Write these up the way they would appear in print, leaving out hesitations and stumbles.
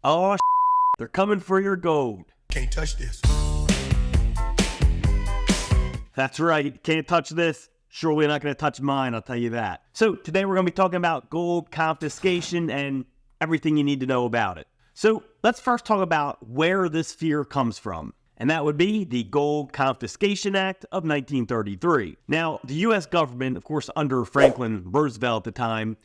Oh, they're coming for your gold. Can't touch this. That's right. Can't touch this. Surely not going to touch mine, I'll tell you that. So today we're going to be talking about gold confiscation and everything you need to know about it. So let's first talk about where this fear comes from. And that would be the Gold Confiscation Act of 1933. Now, the U.S. government, of course, under Franklin Roosevelt at the time,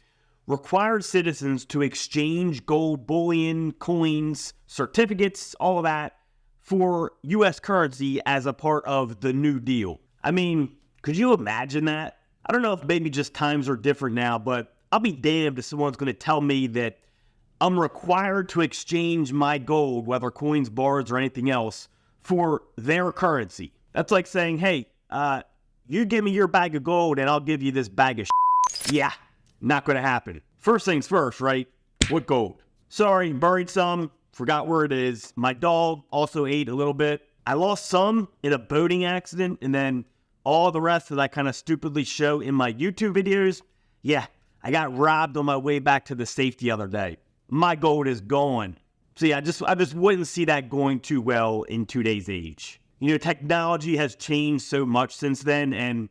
required citizens to exchange gold bullion, coins, certificates, all of that, for U.S. currency as a part of the New Deal. I mean, could you imagine that? I don't know if maybe just times are different now, but I'll be damned if someone's going to tell me that I'm required to exchange my gold, whether coins, bars, or anything else, for their currency. That's like saying, hey, you give me your bag of gold and I'll give you this bag of shit. Yeah, not going to happen. First things first, right? What gold? Sorry, buried some, forgot where it is. My dog also ate a little bit. I lost some in a boating accident, and then all the rest that I kind of stupidly show in my YouTube videos, yeah, I got robbed on my way back to the safe the other day. My gold is gone. See, I just wouldn't see that going too well in today's age. You know, technology has changed so much since then, and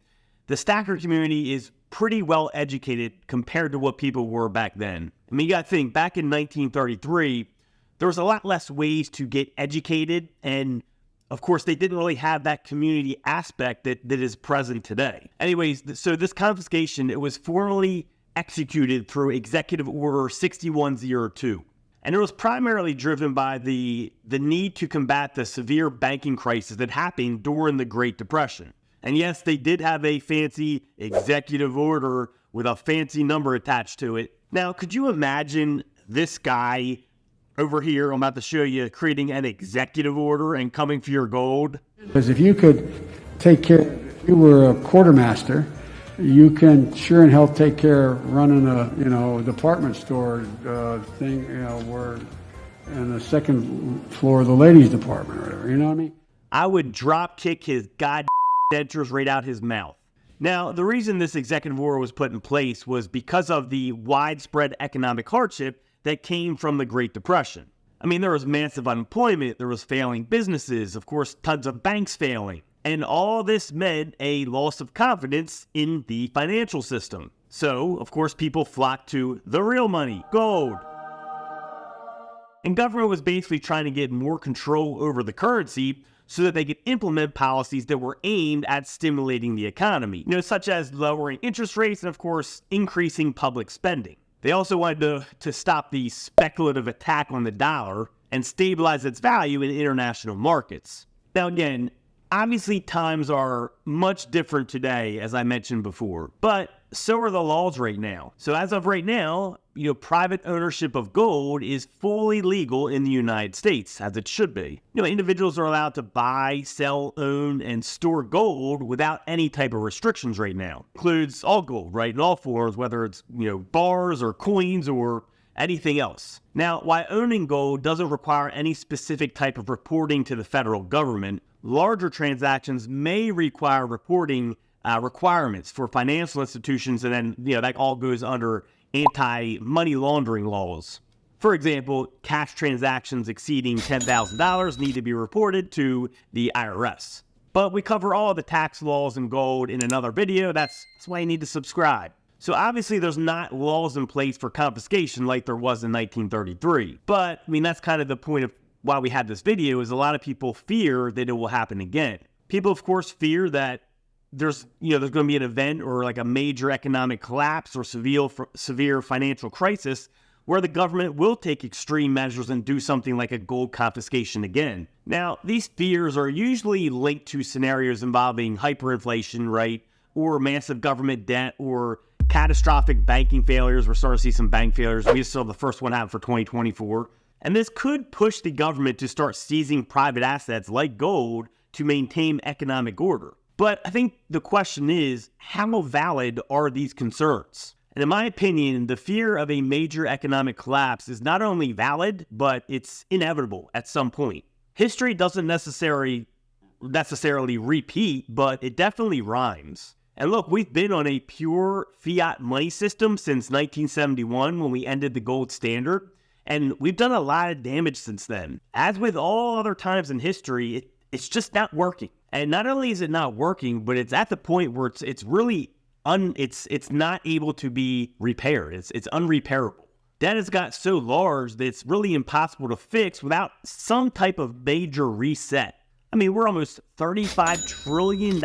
the stacker community is pretty well educated compared to what people were back then. I mean, you gotta think, back in 1933, there was a lot less ways to get educated, and of course, they didn't really have that community aspect that is present today. Anyways, so this confiscation, it was formally executed through Executive Order 6102. And it was primarily driven by the need to combat the severe banking crisis that happened during the Great Depression. And yes, they did have a fancy executive order with a fancy number attached to it. Now, could you imagine this guy over here, I'm about to show you, creating an executive order and coming for your gold? Because if you could take care, if you were a quartermaster, you can sure and hell take care of running a, department store thing, where in the second floor of the ladies' department or whatever, you know what I mean? I would drop kick his goddamn dentures right out his mouth. Now, the reason this executive order was put in place was because of the widespread economic hardship that came from the Great Depression. I mean, there was massive unemployment, there was failing businesses, of course, tons of banks failing. And all this meant a loss of confidence in the financial system. So, of course, people flocked to the real money, gold. And government was basically trying to get more control over the currency so that they could implement policies that were aimed at stimulating the economy, such as lowering interest rates and, of course, increasing public spending. They also wanted to stop the speculative attack on the dollar and stabilize its value in international markets. Now, again, obviously, times are much different today, as I mentioned before, but so are the laws right now. So as of right now, private ownership of gold is fully legal in the United States, as it should be. Individuals are allowed to buy, sell, own, and store gold without any type of restrictions right now. Includes all gold, right, in all forms, whether it's, bars or coins or anything else. Now, while owning gold doesn't require any specific type of reporting to the federal government, larger transactions may require reporting requirements for financial institutions, and then, that all goes under anti-money laundering laws. For example, cash transactions exceeding $10,000 need to be reported to the IRS. But we cover all of the tax laws and gold in another video. That's why you need to subscribe. So obviously there's not laws in place for confiscation like there was in 1933. But, that's kind of the point of why we had this video, is a lot of people fear that it will happen again. People, of course, fear that there's going to be an event or like a major economic collapse or severe financial crisis where the government will take extreme measures and do something like a gold confiscation again. Now, these fears are usually linked to scenarios involving hyperinflation, right? Or massive government debt or catastrophic banking failures. We're starting to see some bank failures. We just saw the first one happen for 2024. And this could push the government to start seizing private assets like gold to maintain economic order. But I think the question is, how valid are these concerns? And in my opinion, the fear of a major economic collapse is not only valid, but it's inevitable at some point. History doesn't necessarily repeat, but it definitely rhymes. And look, we've been on a pure fiat money system since 1971 when we ended the gold standard. And we've done a lot of damage since then. As with all other times in history, it's just not working. And not only is it not working, but it's at the point where it's really it's not able to be repaired. It's unrepairable. Debt has got so large that it's really impossible to fix without some type of major reset. I mean, we're almost $35 trillion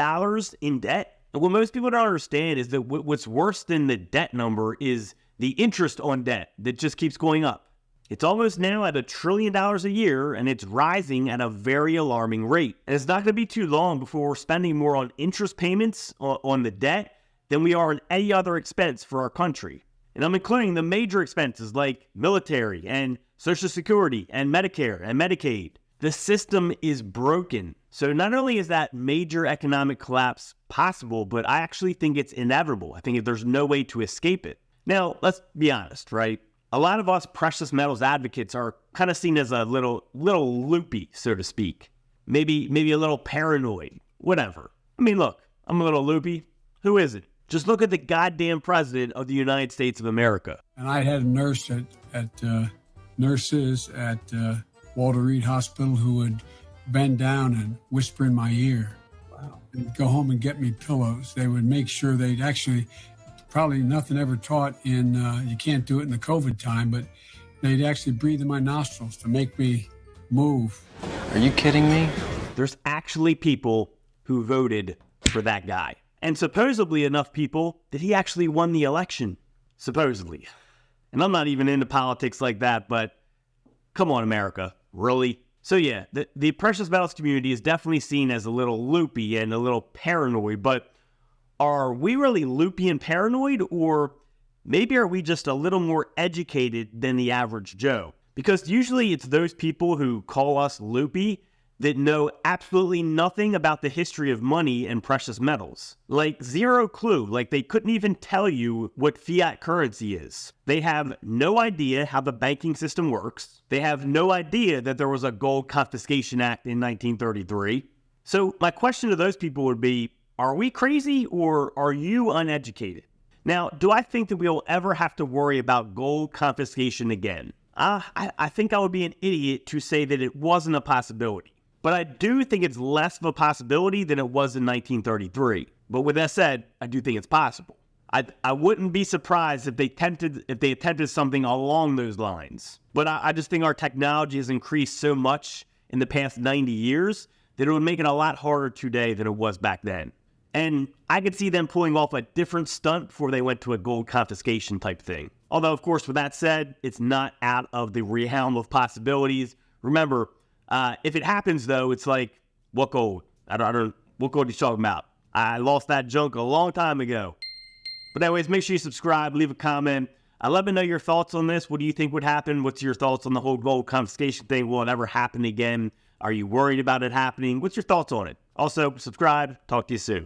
in debt. And what most people don't understand is that what's worse than the debt number is the interest on debt that just keeps going up. It's almost now at $1 trillion a year, and it's rising at a very alarming rate. And it's not going to be too long before we're spending more on interest payments on the debt than we are on any other expense for our country. And I'm including the major expenses like military and Social Security and Medicare and Medicaid. The system is broken. So not only is that major economic collapse possible, but I actually think it's inevitable. I think there's no way to escape it. Now, let's be honest, right? A lot of us precious metals advocates are kind of seen as a little loopy, so to speak. Maybe a little paranoid, whatever. I mean, look, I'm a little loopy. Who isn't? Just look at the goddamn president of the United States of America. And I had a nurse nurses at Walter Reed Hospital who would bend down and whisper in my ear. Wow. And go home and get me pillows. They would make sure they'd actually, probably nothing ever taught in, you can't do it in the COVID time, but they'd actually breathe in my nostrils to make me move. Are you kidding me? There's actually people who voted for that guy. And supposedly enough people that he actually won the election. Supposedly. And I'm not even into politics like that, but come on, America. Really? So yeah, the precious metals community is definitely seen as a little loopy and a little paranoid, but are we really loopy and paranoid, or maybe are we just a little more educated than the average Joe? Because usually it's those people who call us loopy that know absolutely nothing about the history of money and precious metals. Like, zero clue. Like, they couldn't even tell you what fiat currency is. They have no idea how the banking system works. They have no idea that there was a Gold Confiscation Act in 1933. So my question to those people would be, are we crazy or are you uneducated? Now, do I think that we'll ever have to worry about gold confiscation again? I think I would be an idiot to say that it wasn't a possibility. But I do think it's less of a possibility than it was in 1933. But with that said, I do think it's possible. I wouldn't be surprised if they attempted something along those lines. But I just think our technology has increased so much in the past 90 years that it would make it a lot harder today than it was back then. And I could see them pulling off a different stunt before they went to a gold confiscation type thing. Although, of course, with that said, it's not out of the realm of possibilities. Remember, if it happens, though, it's like, what gold? I don't, what gold are you talking about? I lost that junk a long time ago. But anyways, make sure you subscribe, leave a comment. Let me know your thoughts on this. What do you think would happen? What's your thoughts on the whole gold confiscation thing? Will it ever happen again? Are you worried about it happening? What's your thoughts on it? Also, subscribe. Talk to you soon.